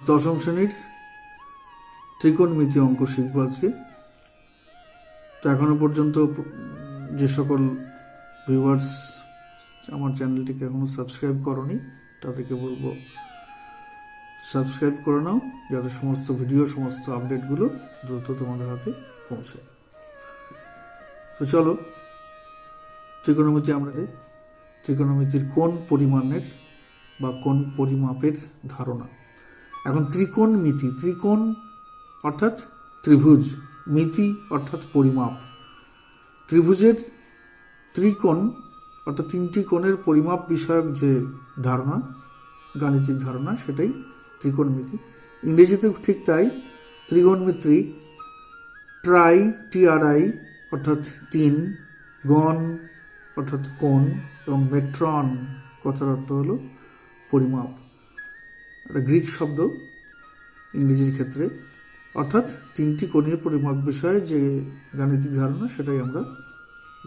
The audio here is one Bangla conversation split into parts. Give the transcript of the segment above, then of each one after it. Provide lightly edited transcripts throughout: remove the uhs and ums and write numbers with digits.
দশম শ্রেণীর ত্রিকোণমিতি অঙ্ক শিখব আজকে। তো এখনো পর্যন্ত যে সকল ভিউয়ার্স আমার চ্যানেলটিকে এখনো সাবস্ক্রাইব করনি তাদেরকে বলবো সাবস্ক্রাইব করে নাও, যাতে সমস্ত ভিডিও সমস্ত আপডেটগুলো দ্রুত তোমাদের হাতে পৌঁছায়। তো চলো, ত্রিকোণমিতি আমরা ত্রিকোণমিতির কোন পরিমাণের বা কোন পরিমাপের ধারণা। এখন ত্রিকোণমিতি, ত্রিকোণ অর্থাৎ ত্রিভুজ, মিতি অর্থাৎ পরিমাপ। ত্রিভুজের ত্রিকোণ অর্থাৎ তিনটি কোণের পরিমাপ বিষয়ক যে ধারণা, গাণিতিক ধারণা, সেটাই ত্রিকোণমিতি। ইংরেজিতেও ঠিক তাই। ত্রিগোণমিতি, ট্রাই TRI অর্থাৎ তিন, গণ অর্থাৎ কোণ এবং মেট্রন কথার অর্থ হলো পরিমাপ। একটা গ্রিক শব্দ ইংরেজির ক্ষেত্রে, অর্থাৎ তিনটি কোণের পরিমাপ বিষয়ে যে গাণিতিক ধারণা সেটাই আমরা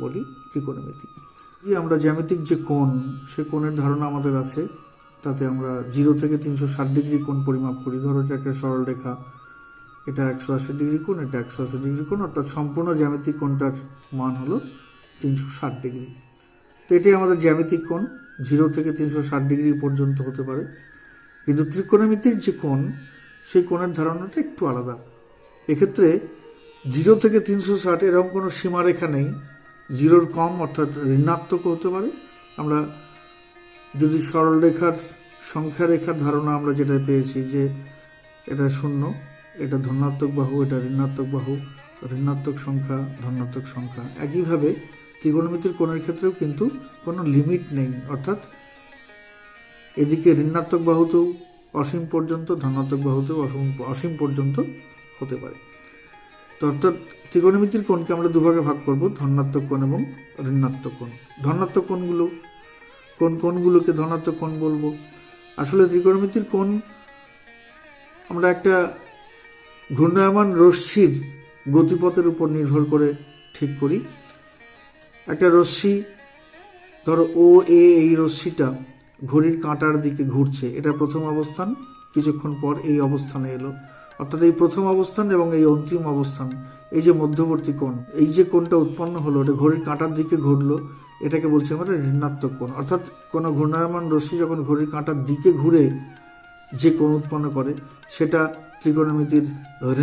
বলি ত্রিকোণমিতি। আমরা জ্যামিতিক যে কোণ, সে কোণের ধারণা আমাদের আছে, তাতে আমরা 0 থেকে 360 ডিগ্রি কোণ পরিমাপ করি। ধরো এটা একটা সরল রেখা, এটা 180 ডিগ্রি কোণ, এটা 180 ডিগ্রি কোণ, অর্থাৎ সম্পূর্ণ জ্যামিতিক কোণটার মান হলো 360 ডিগ্রি। তো এটাই আমাদের জ্যামিতিক কোণ, 0 থেকে 360 ডিগ্রি পর্যন্ত হতে পারে। কিন্তু ত্রিকোণমিতির যে কোণ, সেই কোণের ধারণাটা একটু আলাদা। এক্ষেত্রে 0 থেকে 360 এরকম কোনো সীমারেখা নেই, 0-র কম অর্থাৎ ঋণাত্মক হতে পারে। আমরা যদি সরল রেখার সংখ্যা রেখার ধারণা আমরা যেটা পেয়েছি, যে এটা 0, এটা ধনাত্মক বাহু, এটা ঋণাত্মক বাহু, ঋণাত্মক সংখ্যা, ধনাত্মক সংখ্যা। একইভাবে ত্রিকোণমিতির কোণের ক্ষেত্রেও কিন্তু কোনো লিমিট নেই, অর্থাৎ এদিকে ঋণাত্মক বাহুতেও অসীম পর্যন্ত, ধনাত্মক বাহুতেও অসীম পর্যন্ত হতে পারে। তো অর্থাৎ ত্রিকোণমিতির কোণকে আমরা দুভাগে ভাগ করব, ধনাত্মক কোণ এবং ঋণাত্মক কোণ। ধনাত্মক কোণগুলোকে ধনাত্মক কোণ বলবো। আসলে ত্রিকোণমিতির কোণ আমরা একটা ঘূর্ণায়মান রশ্মির গতিপথের উপর নির্ভর করে ঠিক করি। একটা রশ্মি, ধরো OA, এই রশ্মিটা ঘড়ির কাঁটার দিকে ঘুরছে, এটা প্রথম অবস্থান, কিছুক্ষণ পর এই অবস্থানে এলো, অর্থাৎ এই প্রথম অবস্থান এবং এই অন্তিম অবস্থান, এই যে মধ্যবর্তী কোণ, এই যে কোণটা উৎপন্ন হলো, এটা ঘড়ির কাঁটার দিকে ঘুরলো, এটাকে বলছি আমরা ঋণাত্মক কোণ। অর্থাৎ কোনো ঘূর্ণায়মান রশ্মি যখন ঘড়ির কাঁটার দিকে ঘুরে যে কোণ উৎপন্ন করে, সেটা ত্রিকোণমিতির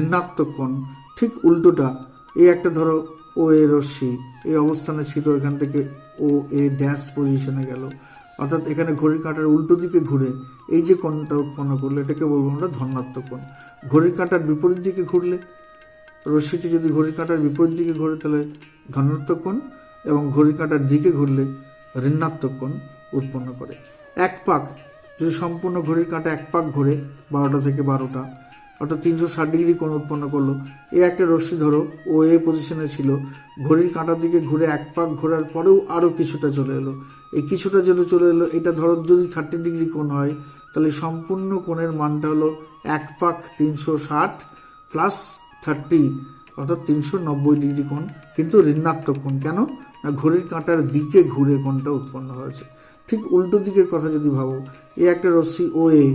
ঋণাত্মক কোণ। ঠিক উল্টোটা, এই একটা ধরো OA রশ্মি এই অবস্থানে ছিল, এখান থেকে OA ড্যাশ পজিশনে গেল, অর্থাৎ এখানে ঘড়ির কাঁটার উল্টো দিকে ঘুরে এই যে কোণটা উৎপন্ন করলো, এটাকে বলবো আমরা ধনাত্মক কোণ। ঘড়ির কাঁটার বিপরীত দিকে ঘুরলে, রশ্মিটি যদি ঘড়ির কাঁটার বিপরীত দিকে ঘুরে তাহলে ধনাত্মক কোণ, এবং ঘড়ির কাঁটার দিকে ঘুরলে ঋণাত্মক কোণ উৎপন্ন করে। এক পাক, যদি সম্পূর্ণ ঘড়ির কাঁটা এক পাক ঘুরে 12টা থেকে 12টা, অর্থাৎ 360 ডিগ্রি কোণ উৎপন্ন করলো। এই একটা রশ্মি ধরো OA পজিশনে ছিল, ঘড়ির কাঁটার দিকে ঘুরে এক পাক ঘোরার পরেও আরও কিছুটা চলে এলো। এই কিছুটা যদি চলে এলো, এটা ধরো যদি 30 ডিগ্রি কোণ হয়, তাহলে সম্পূর্ণ কোণের মানটা হলো এক পাক 360 প্লাস 30, অর্থাৎ 390 ডিগ্রি কোণ, কিন্তু ঋণাত্মক কোণ। কেন না, ঘড়ির কাঁটার দিকে ঘুরে কোণটা উৎপন্ন হয়েছে। ঠিক উল্টো দিকের কথা যদি ভাবো, এই একটা রশ্মি OA,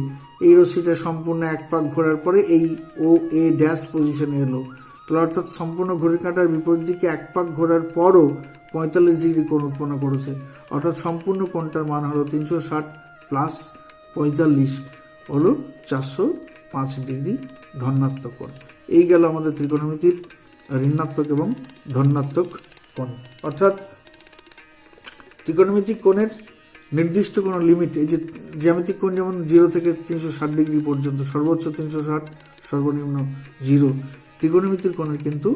এই রশ্মিটা সম্পূর্ণ এক পাক ঘোরার পরে এই OA ড্যাশ পজিশনে এলো, তাহলে অর্থাৎ সম্পূর্ণ ঘড়ির কাঁটার বিপরীত দিকে এক পাক ঘোরার পরও 45 ডিগ্রি কোণ উৎপন্ন করেছে, অর্থাৎ সম্পূর্ণ কোণটার মান হলো 360 প্লাস 45 হলো 405 ডিগ্রি ধনাত্মক কোণ। এই গেল আমাদের ত্রিকোণমিতির ঋণাত্মক এবং ধনাত্মক কোণ। অর্থাৎ ত্রিকোণমিতিক কোণের নির্দিষ্ট কোনো লিমিট, এই যে জ্যামিতিক কোণ যেমন 0 থেকে 360 ডিগ্রি পর্যন্ত, সর্বোচ্চ 360, সর্বনিম্ন 0, ত্রিকোণমিতির কোণের কিন্তু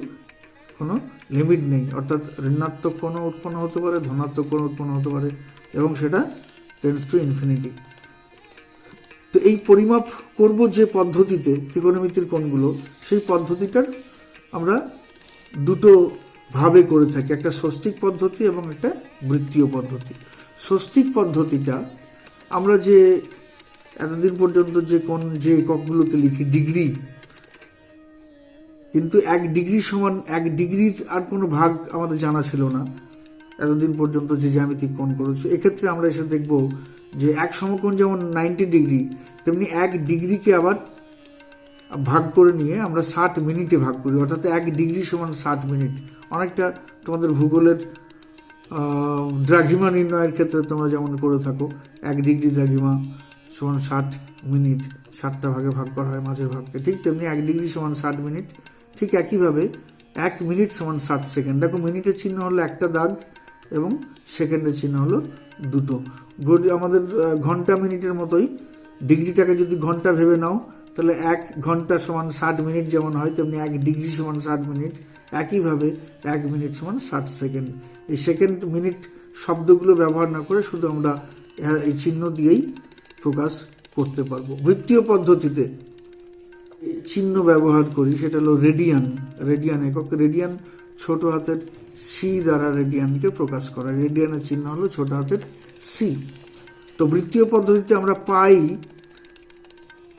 কোনো লিমিট নেই, অর্থাৎ ঋণাত্মক কোণও উৎপন্ন হতে পারে, ধনাত্মক কোণ উৎপন্ন হতে পারে, এবং সেটা টেন্ডস টু ইনফিনিটি। তো এই পরিমাপ করব যে পদ্ধতিতে ত্রিকোণমিতির কোণগুলো, সেই পদ্ধতিটার আমরা দুটো ভাবে করে থাকি, একটা ষষ্ঠিক পদ্ধতি এবং একটা বৃত্তীয় পদ্ধতি। ষষ্ঠিক পদ্ধতিটা আমরা যে এতদিন পর্যন্ত যে কোণ, যে এককগুলোতে লিখি ডিগ্রি, কিন্তু 1 ডিগ্রি সমান 1 ডিগ্রির আর কোনো ভাগ আমাদের জানা ছিল না এতদিন পর্যন্ত যে জ্যামিতিক কোণ করেছে। এক্ষেত্রে আমরা এসে দেখব যে এক সমকোণ যেমন 90 ডিগ্রি, তেমনি 1 ডিগ্রিকে আবার ভাগ করে নিয়ে আমরা 60 মিনিটে ভাগ করি, অর্থাৎ 1 ডিগ্রি সমান 60 মিনিট। অনেকটা তোমাদের ভূগোলের দ্রাঘিমা নির্ণয়ের ক্ষেত্রে তোমরা যেমন করে থাকো, 1 ডিগ্রি দ্রাঘিমা সমান 60 মিনিট, 60টা ভাগে ভাগ করা হয় মাঝের ভাগকে, ঠিক তেমনি 1 ডিগ্রি সমান 60 মিনিট। ঠিক একইভাবে 1 মিনিট সমান 60 সেকেন্ড। দেখো মিনিটের চিহ্ন হলো একটা দাগ এবং সেকেন্ডের চিহ্ন হলো দুটো। আমাদের ঘন্টা মিনিটের মতোই ডিগ্রিটাকে যদি ঘন্টা ভেবে নাও, তাহলে 1 ঘন্টা সমান 60 মিনিট যেমন হয়, তেমনি 1 ডিগ্রি সমান 60 মিনিট। একইভাবে 1 মিনিট সমান 60 সেকেন্ড। এই সেকেন্ড মিনিট শব্দগুলো ব্যবহার না করে শুধু আমরা এই চিহ্ন দিয়েই প্রকাশ করতে পারবো। বৃত্তীয় পদ্ধতিতে চিহ্ন ব্যবহার করি, সেটা হলো রেডিয়ান। রেডিয়ান একক, রেডিয়ান ছোট হাতের সি দ্বারা রেডিয়ানকে প্রকাশ করা। রেডিয়ানের চিহ্ন হলো ছোট হাতের সি। তো বৃত্তীয় পদ্ধতিতে আমরা পাই,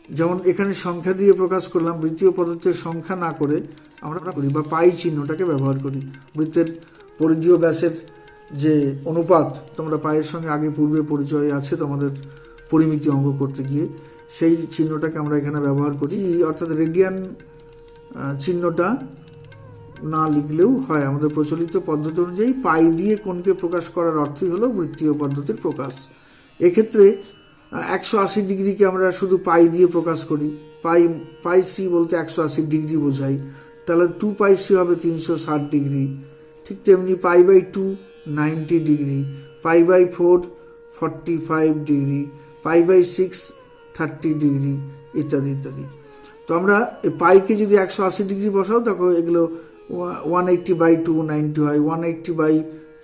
যেমন এখানে সংখ্যা দিয়ে প্রকাশ করলাম, বৃত্তীয় পদ্ধতিতে সংখ্যা না করে আমরা করি বা পাই চিহ্নটাকে ব্যবহার করি। বৃত্তের পরিধীয় ব্যাসের যে অনুপাত তোমরা পায়ের সঙ্গে আগে পূর্বে পরিচয় আছে তোমাদের পরিমিতি অঙ্ক করতে গিয়ে, সেই চিহ্নটাকে আমরা এখানে ব্যবহার করি। অর্থাৎ রেডিয়ান চিহ্নটা না লিখলেও হয়। আমাদের প্রচলিত পদ্ধতি অনুযায়ী পাই দিয়ে কোণকে প্রকাশ করার অর্থই হলো বৃত্তীয় পদ্ধতির প্রকাশ। এক্ষেত্রে 180 ডিগ্রিকে আমরা শুধু পাই দিয়ে প্রকাশ করি। পাই সি বলতে 180 ডিগ্রি বোঝাই, তাহলে 2 পাই সি হবে 360 ডিগ্রি। ঠিক তেমনি pi by 2 90 degree, pi by 4 45 degree, pi by 6 30 degree, ইত্যাদি ইত্যাদি। তো আমরা পাইকে যদি 180 ডিগ্রি বসাও, দেখো এগুলো 180 বাই 2 90 হয়, 180 বাই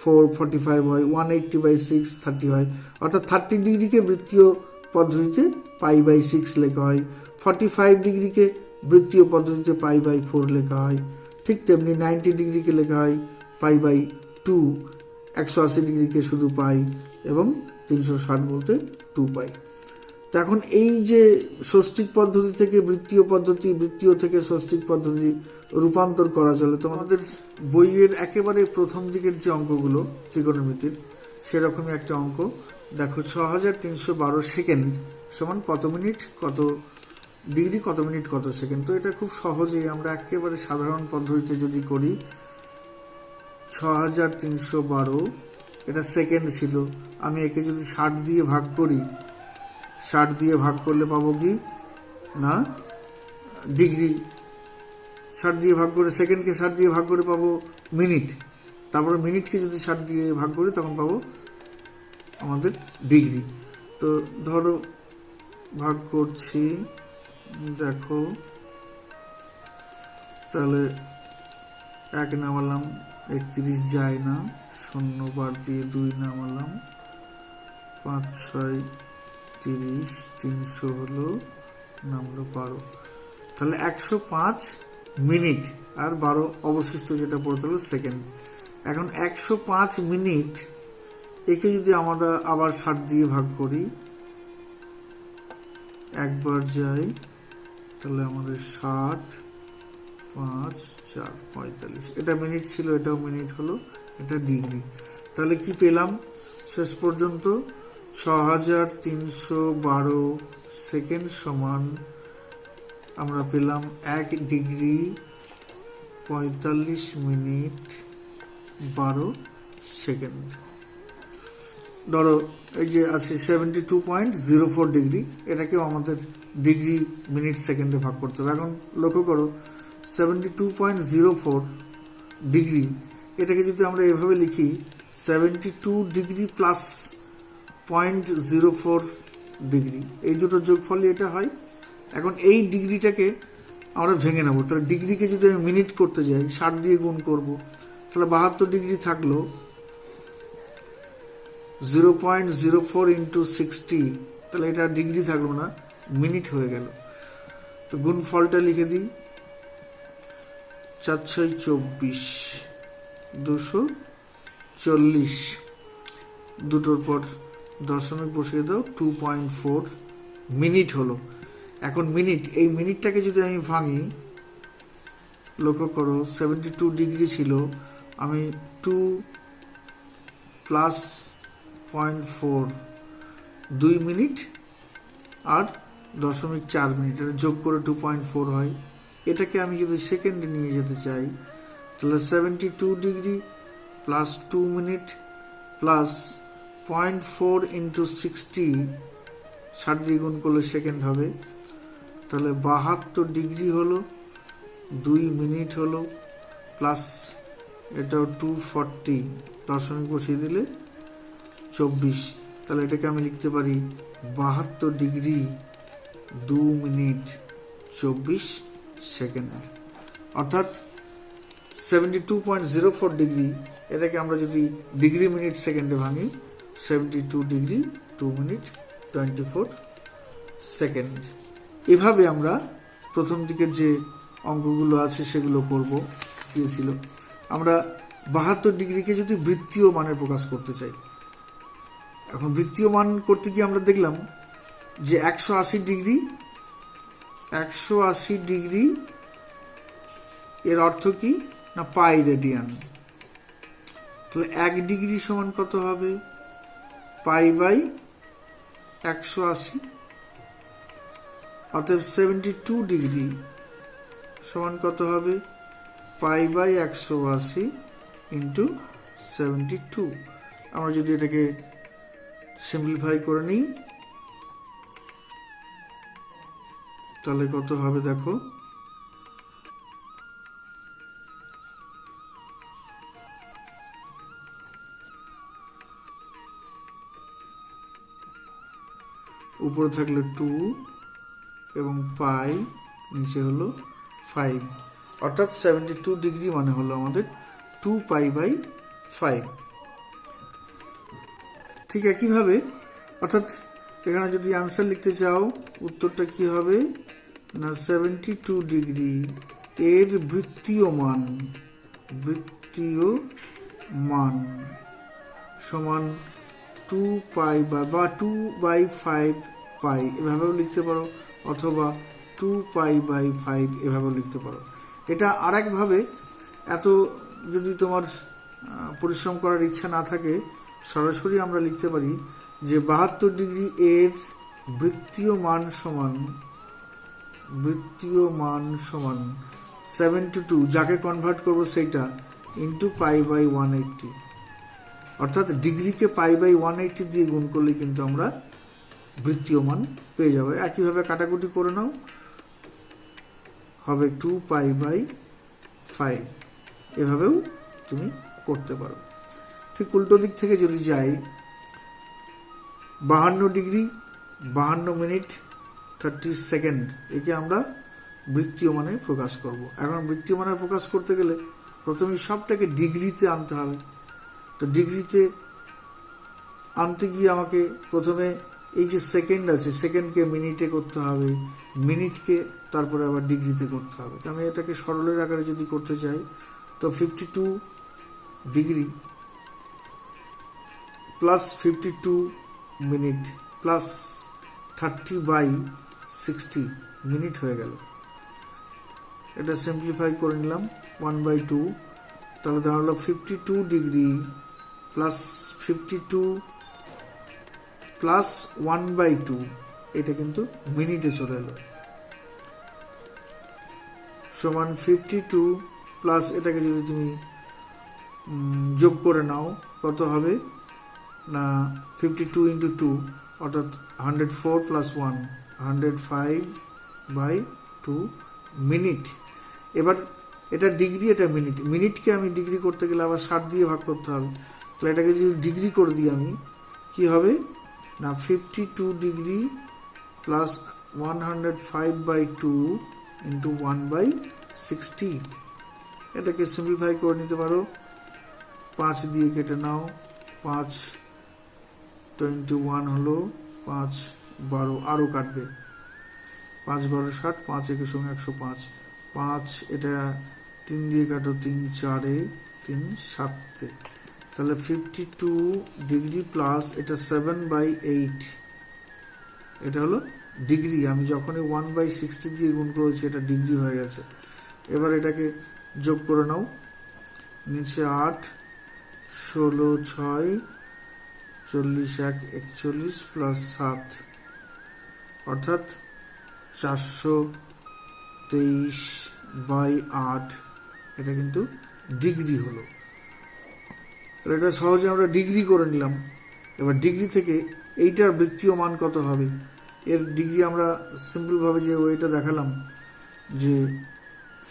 4 45 হয়, 180 বাই 6 30 হয়। অর্থাৎ 30 ডিগ্রিকে বৃত্তীয় পদ্ধতিতে পাই বাই 6 লেখা হয়, 45 ডিগ্রিকে বৃত্তীয় পদ্ধতিতে পাই বাই 4 লেখা হয়। ঠিক তেমনি 90 ডিগ্রিকে লেখা হয় পাই বাই 2, 180 ডিগ্রিকে শুধু পাই, এবং 360 বলতে 2 পাই। তো এখন এই যে ষষ্ঠিক পদ্ধতি থেকে বৃত্তীয় পদ্ধতি, বৃত্তীয় থেকে ষষ্ঠিক পদ্ধতি রূপান্তর করা চলে। তোমাদের বইয়ের একেবারে প্রথম দিকের যে অঙ্কগুলো ত্রিকোণমিতির, সেরকমই একটা অঙ্ক দেখো, 6312 সেকেন্ড সমান কত মিনিট কত ডিগ্রি কত মিনিট কত সেকেন্ড। তো এটা খুব সহজেই আমরা একেবারে সাধারণ পদ্ধতিতে যদি করি, 6312 এটা সেকেন্ড ছিল, আমি একে যদি 60 দিয়ে ভাগ করি, 60 দিয়ে ভাগ করলে পাবো কি না ডিগ্রি। 60 দিয়ে ভাগ করে সেকেন্ডকে 60 দিয়ে ভাগ করে পাবো মিনিট, তারপরে মিনিটকে যদি 60 দিয়ে ভাগ করি তখন পাবো আমাদের ডিগ্রি। তো ধরো ভাগ করছি, দেখো তাহলে 1 নামালাম, 31 যায় না, 0 বার দিয়ে 2 নামালাম, 5 6 30, 300 হলো, নামলো 12। তাহলে 105 মিনিট আর 12 অবশিষ্ট যেটা পড়তে হলো সেকেন্ড। এখন 105 মিনিট একে যদি আমরা আবার 60 দিয়ে ভাগ করি, একবার যাই, তাহলে আমাদের 60 5 4 45, এটা মিনিট ছিল, এটাও মিনিট হলো, এটা ডিগ্রি। তাহলে কি পেলাম শেষ পর্যন্ত? 6312 সেকেন্ড সমান আমরা পেলাম 1 ডিগ্রি 45 মিনিট 12 সেকেন্ড। ধরো এই যে আছে 72.04 ডিগ্রি, এটাকেও আমাদের ডিগ্রি মিনিট সেকেন্ডে ভাগ করতে হবে। এখন লক্ষ্য করো 72.04 ডিগ্রি, এটাকে যদি আমরা এভাবে লিখি 72 ডিগ্রি প্লাস 0.04 ডিগ্রি, এই দুটো যোগফলই এটা হয়। এখন এই ডিগ্রিটাকে আমরা ভেঙে নেবো, তাহলে ডিগ্রিকে যদি আমি মিনিট করতে যাই 60 দিয়ে গুণ করব, তাহলে 72 ডিগ্রি থাকলো, 0.04 ইন্টু 60, তাহলে এটা ডিগ্রি থাকলো না, মিনিট হয়ে গেল। তো গুণফলটা লিখে দিই, 4 6 24, 240, দুটোর পর দশমিক বসিয়ে দাও, 2.4 মিনিট হলো। এখন মিনিট, এই মিনিটটাকে যদি আমি ভাঙি, লক্ষ্য করো 72 ডিগ্রি ছিল, আমি 2 প্লাস 0.4 2 মিনিট আর 0.4 মিনিট, এটা যোগ করে 2.4 হয়। এটাকে আমি যদি সেকেন্ডে নিয়ে যেতে চাই তাহলে 72 degree plus 2 minute plus 0.4 into 60, 60 দিয়ে গুণ করলে সেকেন্ড হবে, তাহলে 72 ডিগ্রি হলো, 2 মিনিট হলো, প্লাস এটাও 240, দশমিক বসিয়ে দিলে 24, তাহলে এটাকে আমি লিখতে পারি 72 ডিগ্রি 2 মিনিট 24 সেকেন্ড। অর্থাৎ 72.04 ডিগ্রি, এটাকে আমরা যদি ডিগ্রি মিনিট সেকেন্ডে ভাঙি, 72 ডিগ্রি 2 মিনিট 24 সেকেন্ড। এভাবে আমরা প্রথম দিকের যে অঙ্কগুলো আছে সেগুলো করব দিয়েছিল। আমরা 72 ডিগ্রিকে যদি বৃত্তীয় মানে প্রকাশ করতে চাই, এখন বৃত্তীয় মান করতে গিয়ে আমরা দেখলাম যে 180 ডিগ্রি এর অর্থ কি না পাই রেডিয়ান, তাহলে 1 ডিগ্রি সমান কত হবে, পাই বাই 180, অর্থাৎ 72 ডিগ্রি সমান কত হবে, পাই বাই 180 ইন্টু 72। আমরা যদি এটাকে সিম্পলিফাই করে নিই তাহলে কত হবে দেখো, উপরে থাকলে 2 এবং পাই, নিচে হলো 5, অর্থাৎ 72 ডিগ্রি মানে হলো আমাদের 2 পাই বাই 5। ঠিক একইভাবে, অর্থাৎ এখানে যদি আনসার লিখতে চাও উত্তরটা কি হবে না 72 ডিগ্রি এর বৃত্তীয় মান সমান 2 পাই বা 2 বাই 5 পাই, এভাবেও লিখতে পারো, অথবা 2 পাই বাই 5 এভাবেও লিখতে পারো। এটা আরেকভাবে, এত যদি তোমার পরিশ্রম করার ইচ্ছা না থাকে, সরাসরি আমরা লিখতে পারি যে 72 ডিগ্রি এর বৃত্তীয় মান সমান 72, যাকে কনভার্ট করবো সেইটা, ইন্টু পাই বাই 180, অর্থাৎ ডিগ্রিকে পাই বাই 180 দিয়ে গুণ করলে কিন্তু আমরা বৃত্তীয় মান পেয়ে যাবে। একইভাবে কাটাকুটি করে নাও, হবে 2 পাই বাই 5, এভাবেও তুমি করতে পারো। ঠিক উল্টো দিক থেকে যদি যাই, 52 ডিগ্রি 52 মিনিট 30 সেকেন্ড, একে আমরা বৃত্তীয় মানে প্রকাশ করব। এখন বৃত্তীয় মানে প্রকাশ করতে গেলে প্রথমে সবটাকে ডিগ্রিতে আনতে হবে। তো ডিগ্রিতে আনতে গিয়ে আমাকে প্রথমে এই যে সেকেন্ড আছে, সেকেন্ডকে মিনিটে করতে হবে, মিনিটকে তারপরে আবার ডিগ্রিতে করতে হবে। তো আমি এটাকে সরলের আকারে যদি করতে চাই, তো 52 degree plus 52 minute plus 30 by 60 minute হয়ে গেল। এটা সিম্পলিফাই করে নিলাম 1/2, তাহলে দাঁড়ালো 52 ডিগ্রি প্লাস 52 প্লাস 1/2, এটা কিন্তু মিনিটে চলে এলো, সমান 52 প্লাস এটাকে যদি তুমি যোগ করে নাও কত হবে না 52 ইন্টু 2, অর্থাৎ 104 প্লাস 1, 105/2 মিনিট। এবার এটা ডিগ্রি, এটা মিনিট, মিনিটকে আমি ডিগ্রি করতে গেলে আবার 60 দিয়ে ভাগ করতে হবে, তাহলে এটাকে যদি ডিগ্রি করে দিই আমি, কি হবে না 52 ডিগ্রি প্লাস 105/2 ইন্টু 1/60। এটাকে সিম্পলিফাই করে নিতে পারো, 5 দিয়ে কেটে নাও, 5 21 হলো, 5 12 আরো কাটবে, 5 12 60, 5 একের সঙ্গে 105, 5 এটা 3 দিয়ে কাটো, 3 4 3 7, তাহলে 52 ডিগ্রি প্লাস এটা 7/8, এটা হলো ডিগ্রি। আমি যখনই 1/60 দিয়ে গুণ করেছি এটা ডিগ্রি হয়ে গেছে। এবার এটাকে যোগ করে নাও, নিচে 8 16 6 40 1 41 প্লাস 7, অর্থাৎ 423/8, এটা কিন্তু ডিগ্রি হলো। এটা সহজে আমরা ডিগ্রি করে নিলাম। এবার ডিগ্রি থেকে এইটার বৃত্তীয় মান কত হবে, এর ডিগ্রি আমরা সিম্পলভাবে যে ওইটা দেখালাম যে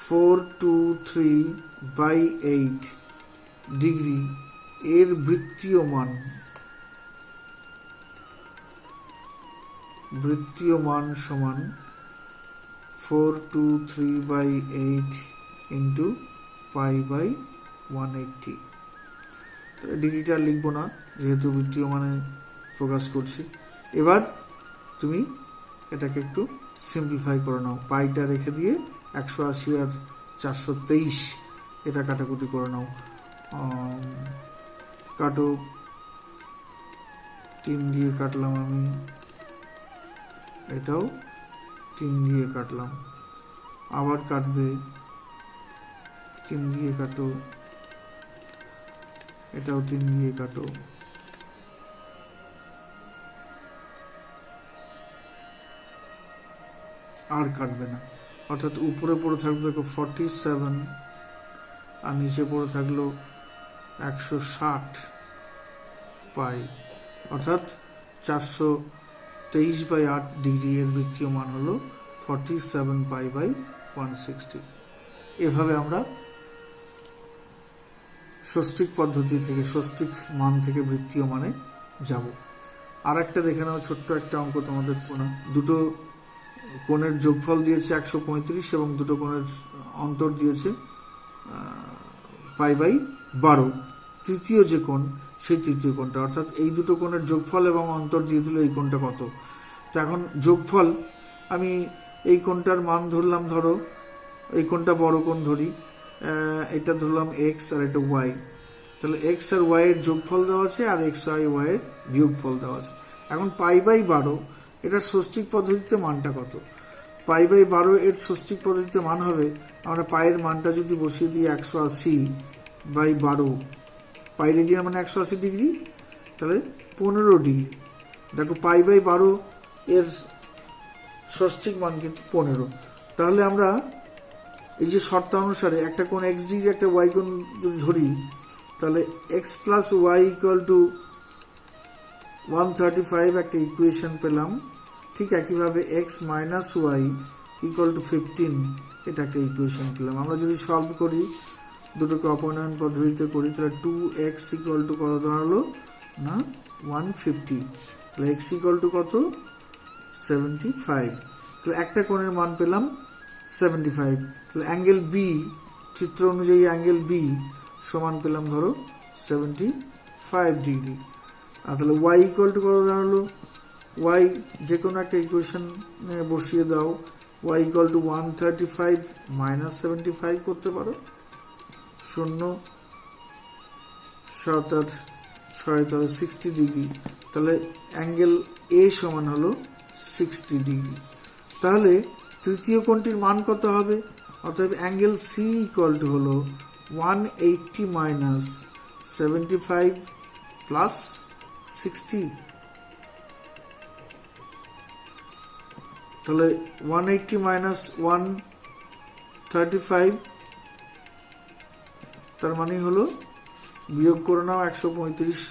423/8 ডিগ্রি, এর বৃত্তীয় মান সমান 423/8 ইন্টু π/180। ডিগ্রিটা লিখবো না যেহেতু বৃত্তীয় মানে প্রকাশ করছি। এবার তুমি এটাকে একটু সিম্পলিফাই করে নাও, পাইটা রেখে দিয়ে 180 আর 423 এটা কাটাকুটি করে নাও। কাটো, 3 দিয়ে কাটলাম আমি, এটাও 3 দিয়ে কাটলাম, আবার কাটবে, 3 দিয়ে কাটো, এটাও 3 দিয়ে কাটো, আর কাটবে না। অর্থাৎ উপরে পড়ে থাকলো দেখো 47 আর নিচে পড়ে থাকলো 160 পাই, অর্থাৎ 423/8 ডিগ্রি এর বৃত্তীয় মান হলো 47 π/160। এভাবে আমরা ষষ্ঠিক পদ্ধতি থেকে, ষষ্ঠিক মান থেকে বৃত্তীয় মানে যাব। আর একটা দেখে নাও, ছোট্ট একটা অঙ্ক তোমাদের দুটো কোণের যোগফল দিয়েছে 135 এবং দুটো কোণের অন্তর দিয়েছে π/12। তৃতীয় যে কোণ, সেই তৃতীয় কোণটা, অর্থাৎ এই দুটো কোণের যোগফল এবং অন্তর দিয়ে দিল এই কোণটা কত। তো এখন যোগফল, আমি এই কোণটার মান ধরলাম, ধরো এই কোণটা বড় কোণ ধরি, এটা ধরলাম এক্স আর এটা ওয়াই। তাহলে এক্স আর ওয়াই এর যোগফল দেওয়া আছে আর এক্স আর ওয়াই এর বিয়োগফল দেওয়া আছে। এখন π/12 এটার ষষ্ঠিক পদ্ধতিতে মানটা কত? π/12 এর ষষ্ঠিক পদ্ধতিতে মান হবে, আমরা পায়ের মানটা যদি বসিয়ে দিই 180/12, পাই রেডিয়ান মানে 180 ডিগ্রি, তাহলে 15 ডিগ্রি। দেখো π/12 এর ষষ্ঠিক মান কিন্তু 15। তাহলে আমরা এই যে শর্তানুসারে একটা কোণ এক্স ডিগ্রি একটা ওয়াই কোণ যদি ধরি, তাহলে x plus y equal to 135 একটা ইকুয়েশন পেলাম। ঠিক একইভাবে x minus y equal to 15 এটা একটা ইকুয়েশন পেলাম। আমরা যদি সলভ করি, দুটোকে অপনয়ন পদ্ধতিতে করি, তাহলে 2x ইকুয়াল টু কত দাঁড়ালো না 150। তাহলে x ইকুয়াল টু কত 75। তাহলে একটা কোণের মান পেলাম 75। তাহলে অ্যাঙ্গেল বি, চিত্র অনুযায়ী অ্যাঙ্গেল বি সমান পেলাম ধরো 75 ডিগ্রি। আর তাহলে y ইকুয়াল টু কত দাঁড়ালো, y যে কোনো একটা ইকুয়েশনে বসিয়ে দাও, y ইকুয়াল টু 135 মাইনাস 75 করতে পারো, 0 7 আর 6 তাহলে 60 ডিগ্রি। তাহলে অ্যাঙ্গেল এ সমান হলো 60 ডিগ্রি। তাহলে তৃতীয় কোণটির মান কত হবে? অতএব অ্যাঙ্গেল সি ইকুয়াল টু হলো 180 মাইনাস 75 প্লাস 60। তাহলে 180 মাইনাস 135, তার মানে হলো বিয়োগ করে নাও 135।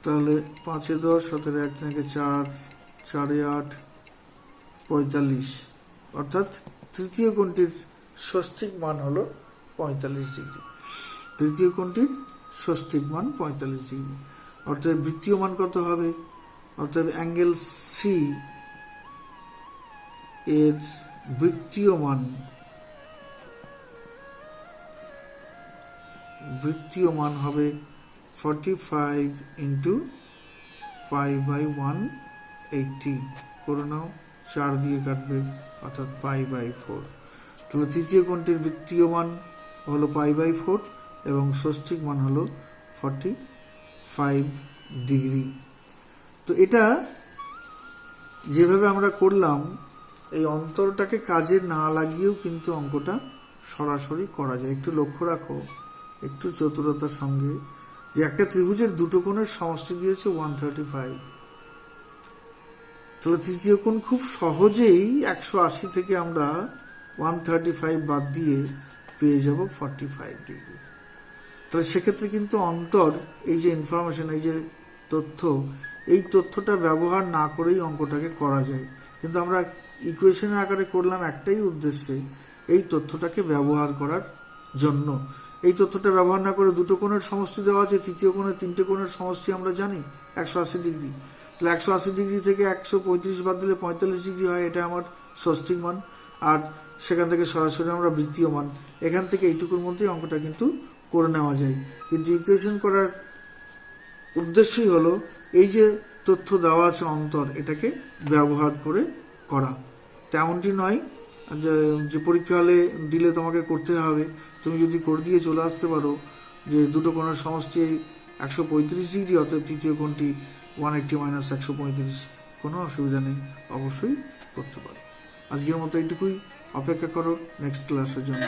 তাহলে 5 10 17 1 থেকে 4 4 8 45, অর্থাৎ তৃতীয় কোণটির ষষ্ঠিক মান হলো 45 ডিগ্রি। তৃতীয় কোণটির ষষ্ঠিক মান 45 ডিগ্রি। অর্থাৎ বৃত্তীয় মান কত হবে? অর্থাৎ অ্যাঙ্গেল সি এর বৃত্তীয় মান হবে 45 ইন্টু π/180 করে নাও, 4 দিয়ে কাটবে, অর্থাৎ π/4। তো তৃতীয় কোণটির বৃত্তীয় মান হলো π/4 এবং ষষ্ঠিক মান হলো 45 ডিগ্রি। তো এটা যেভাবে আমরা করলাম, এই অন্তরটাকে কাজে না লাগিয়েও কিন্তু অঙ্কটা সরাসরি করা যায়। একটু লক্ষ্য রাখো, একটু চতুরতার সঙ্গে, যে একটা ত্রিভুজের দুটো কোণের সমষ্টি দিয়েছে 135। তাহলে তৃতীয় কোণ খুব সহজেই 180 থেকে আমরা 135 বাদ দিয়ে পেয়ে যাব 45 ডিগ্রি। তাহলে সেক্ষেত্রে কিন্তু অন্তর এই যে ইনফরমেশন, এই যে তথ্য, এই তথ্যটা ব্যবহার না করেই অঙ্কটাকে করা যায়। কিন্তু আমরা ইকুয়েশনের আকারে করলাম একটাই উদ্দেশ্যে, এই তথ্যটাকে ব্যবহার করার জন্য। এই তথ্যটা ব্যবহার না করে দুটো কোণের সমষ্টি দেওয়া আছে, তৃতীয় কোণের তিনটে কোণের সমষ্টি আমরা জানি 180 ডিগ্রি। তাহলে 180 ডিগ্রি থেকে 135 বাদ দিলে 45 ডিগ্রি হয়, এটা আমার ষষ্ঠিক মান। আর সেখান থেকে সরাসরি আমরা বৃত্তীয় মান, এখান থেকে এইটুকুর মধ্যেই অঙ্কটা কিন্তু করে নেওয়া যায়। কিন্তু ইকুয়েশন করার উদ্দেশ্যই হলো এই যে তথ্য দেওয়া আছে অন্তর, এটাকে ব্যবহার করে করা। তেমনটি নয় যে পরীক্ষা হলে দিলে তোমাকে করতে হবে। তুমি যদি করে দিয়ে চলে আসতে পারো যে দুটো কোণের সমষ্টি 135 ডিগ্রি, অর্থাৎ তৃতীয় কোণটি 180 মাইনাস 135, কোনো অসুবিধা নেই, অবশ্যই করতে পারো। আজকের মতো এইটুকুই, অপেক্ষা করো নেক্সট ক্লাসের জন্য।